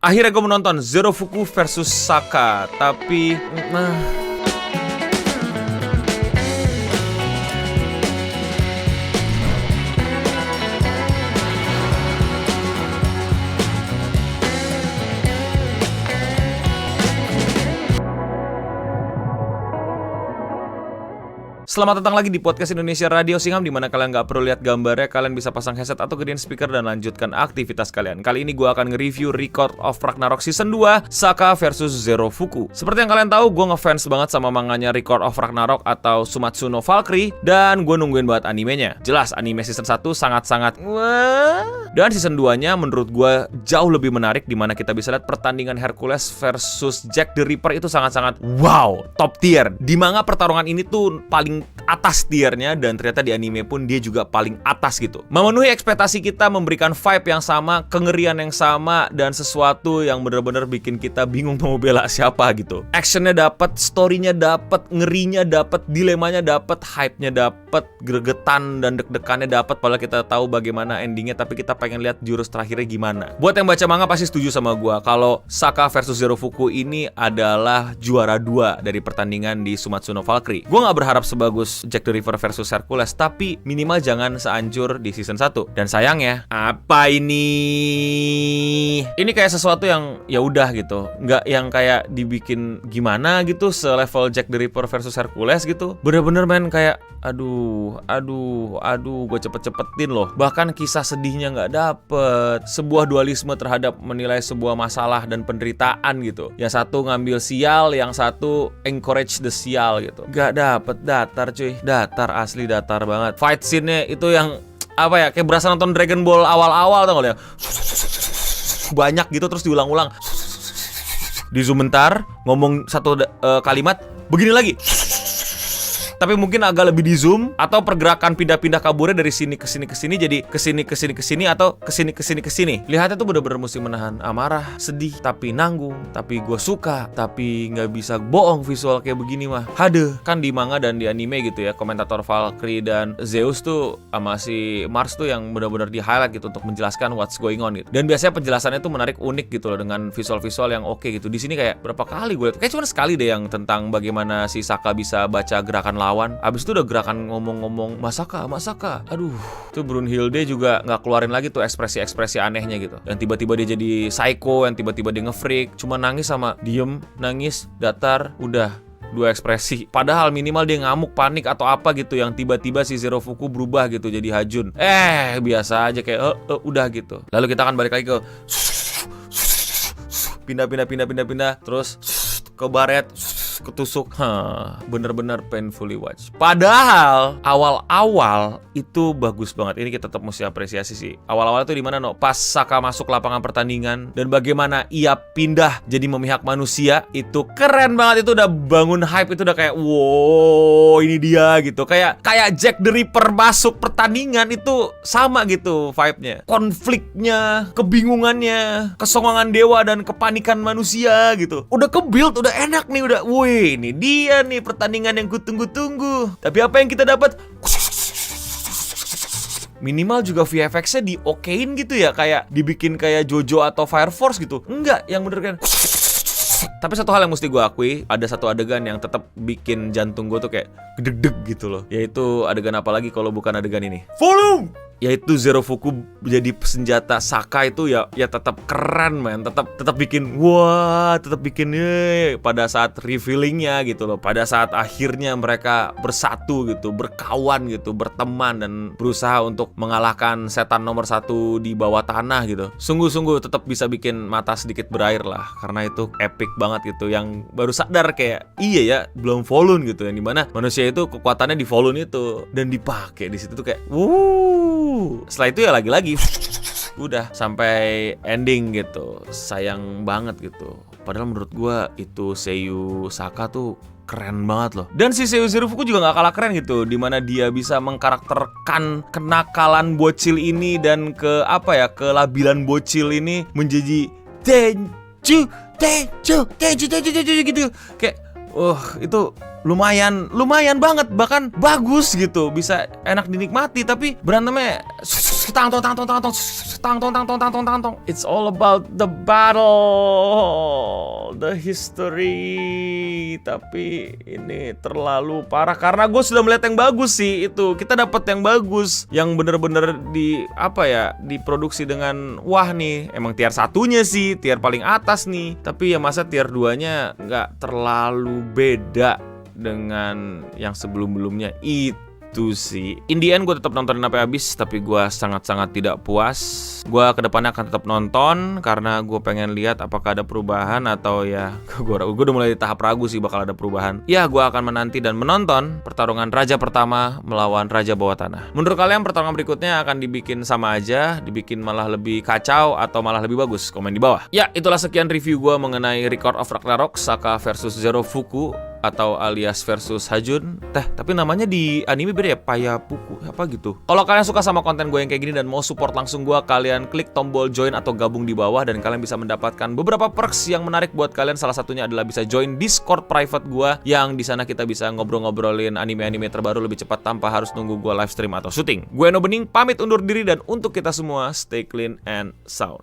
Akhirnya gue menonton Zerofuku versus Saka, tapi Selamat datang lagi di podcast Indonesia Radio Singham, dimana kalian gak perlu lihat gambarnya, kalian bisa pasang headset atau gedein speaker dan lanjutkan aktivitas kalian. Kali ini gue akan nge-review Record of Ragnarok Season 2, Saka versus Zerofuku. Seperti yang kalian tahu, gue ngefans banget sama manganya Record of Ragnarok atau Sumatsu no Valkyrie, dan gue nungguin banget animenya. Jelas, anime Season 1 sangat-sangat dan Season 2-nya menurut gue jauh lebih menarik, dimana kita bisa lihat pertandingan Hercules versus Jack the Ripper itu sangat-sangat wow, top tier. Di manga pertarungan ini tuh paling atas tiernya, dan ternyata di anime pun dia juga paling atas gitu. Memenuhi ekspektasi kita, memberikan vibe yang sama, kengerian yang sama, dan sesuatu yang bener-bener bikin kita bingung mau bela siapa gitu. Actionnya dapet, storynya dapet, ngerinya dapet, dilemanya dapet, hype-nya dapet, gregetan dan deg-degannya dapet. Padahal kita tahu bagaimana endingnya, tapi kita pengen lihat jurus terakhirnya gimana. Buat yang baca manga pasti setuju sama gua kalau Saka versus Zerofuku ini adalah juara 2 dari pertandingan di Sumatsu no Valkyrie. Gua gak berharap sebagus Jack the Ripper versus Hercules, tapi minimal jangan sehancur di season 1. Dan sayangnya, apa ini? Ini kayak sesuatu yang ya udah gitu, nggak yang kayak dibikin gimana gitu selevel Jack the Ripper versus Hercules gitu. Bener-bener main kayak aduh, gue cepet-cepetin loh. Bahkan kisah sedihnya nggak dapet. Sebuah dualisme terhadap menilai sebuah masalah dan penderitaan gitu. Yang satu ngambil sial, yang satu encourage the sial gitu. Nggak dapet, datar cuy. Datar, asli datar banget. Fight scene-nya itu yang apa ya, kayak berasa nonton Dragon Ball awal-awal tau gak ya? Banyak gitu terus diulang-ulang. Di zoom bentar, ngomong satu kalimat, begini lagi. Tapi mungkin agak lebih di zoom, atau pergerakan pindah-pindah kaburnya dari sini ke sini ke sini jadi ke sini ke sini ke sini atau ke sini ke sini ke sini. Lihatnya tuh bener-bener mesti menahan amarah, sedih, tapi nanggung, tapi gue suka, tapi nggak bisa bohong visual kayak begini mah. Haduh, kan di manga dan di anime gitu ya, komentator Valkyrie dan Zeus tuh sama si Mars tuh yang bener-bener di highlight gitu untuk menjelaskan what's going on gitu. Dan biasanya penjelasannya tuh menarik, unik gitu loh, dengan visual-visual yang oke gitu. Di sini kayak berapa kali gue liat, kayak cuma sekali deh yang tentang bagaimana si Saka bisa baca gerakan lawan. Abis itu udah gerakan ngomong-ngomong Masaka. Aduh, itu Brunhilde juga gak keluarin lagi tuh ekspresi-ekspresi anehnya gitu. Yang tiba-tiba dia jadi psycho, yang tiba-tiba dia nge-freak, cuma nangis sama diem, nangis, datar, udah. 2 ekspresi. Padahal minimal dia ngamuk, panik atau apa gitu, yang tiba-tiba si Zerofuku berubah gitu jadi Hajun. Biasa aja kayak udah gitu. Lalu kita akan balik lagi ke pindah, terus ke baret, ketusuk. Bener-bener painfully watch. Padahal awal-awal itu bagus banget. Ini kita tetap mesti apresiasi sih. Awal-awal itu dimana pas Saka masuk lapangan pertandingan dan bagaimana ia pindah jadi memihak manusia, itu keren banget. Itu udah bangun hype, itu udah kayak wow, ini dia gitu. Kayak Jack the Ripper masuk pertandingan itu sama gitu vibe-nya. Konfliknya, kebingungannya, kesongangan dewa dan kepanikan manusia gitu. Udah ke-build, udah enak nih, udah wih, ini dia nih pertandingan yang kutunggu-tunggu. Tapi apa yang kita dapat? Minimal juga VFX-nya diokein gitu ya, kayak dibikin kayak Jojo atau Fire Force gitu. Enggak, yang bener kan. Tapi satu hal yang mesti gue akui, ada satu adegan yang tetap bikin jantung gue tuh kayak gedeg-deg gitu loh. Yaitu adegan apa lagi kalau bukan adegan ini? Volume! Yaitu Zerofuku jadi senjata Saka itu ya tetap keren man, tetap bikin wah, tetap bikin pada saat revealingnya gitu loh, pada saat akhirnya mereka bersatu gitu, berkawan gitu, berteman dan berusaha untuk mengalahkan setan nomor 1 di bawah tanah gitu. Sungguh-sungguh tetap bisa bikin mata sedikit berair lah, karena itu epic banget gitu, yang baru sadar kayak iya ya belum Volun gitu, yang dimana manusia itu kekuatannya di Volun itu dan dipakai di situ tuh kayak setelah itu ya lagi-lagi udah sampai ending gitu. Sayang banget gitu. Padahal menurut gua itu Seiyu Saka tuh keren banget loh. Dan si Seiyu Zerofuku juga gak kalah keren gitu, dimana dia bisa mengkarakterkan kenakalan bocil ini dan kelabilan bocil ini menjadi Tenchu gitu. Kayak itu lumayan banget, bahkan bagus gitu, bisa enak dinikmati. Tapi berantemnya It's all about the battle, the history. Tapi ini terlalu parah karena gue sudah melihat yang bagus sih itu. Kita dapat yang bagus, yang bener-bener diproduksi dengan wah nih. Emang tier satunya sih, tier paling atas nih. Tapi ya masa tier 2-nya nggak terlalu beda dengan yang sebelum-belumnya itu sih. In the end gue tetap nontonin sampai habis, tapi gue sangat-sangat tidak puas. Gue kedepannya akan tetap nonton karena gue pengen lihat apakah ada perubahan atau ya gue udah mulai di tahap ragu sih bakal ada perubahan. Ya gue akan menanti dan menonton pertarungan raja pertama melawan raja bawah tanah. Menurut kalian pertarungan berikutnya akan dibikin sama aja, dibikin malah lebih kacau atau malah lebih bagus? Komen di bawah. Ya itulah sekian review gue mengenai Record of Ragnarok Saka versus Zero Fuku atau alias versus Hajun. Tapi namanya di anime beda ya, Payapuku apa gitu. Kalau kalian suka sama konten gue yang kayak gini dan mau support langsung gue, kalian klik tombol join atau gabung di bawah dan kalian bisa mendapatkan beberapa perks yang menarik buat kalian. Salah satunya adalah bisa join Discord private gue, yang di sana kita bisa ngobrol-ngobrolin anime-anime terbaru lebih cepat tanpa harus nunggu gue live stream atau syuting. Gue No Bening pamit undur diri, dan untuk kita semua stay clean and sound.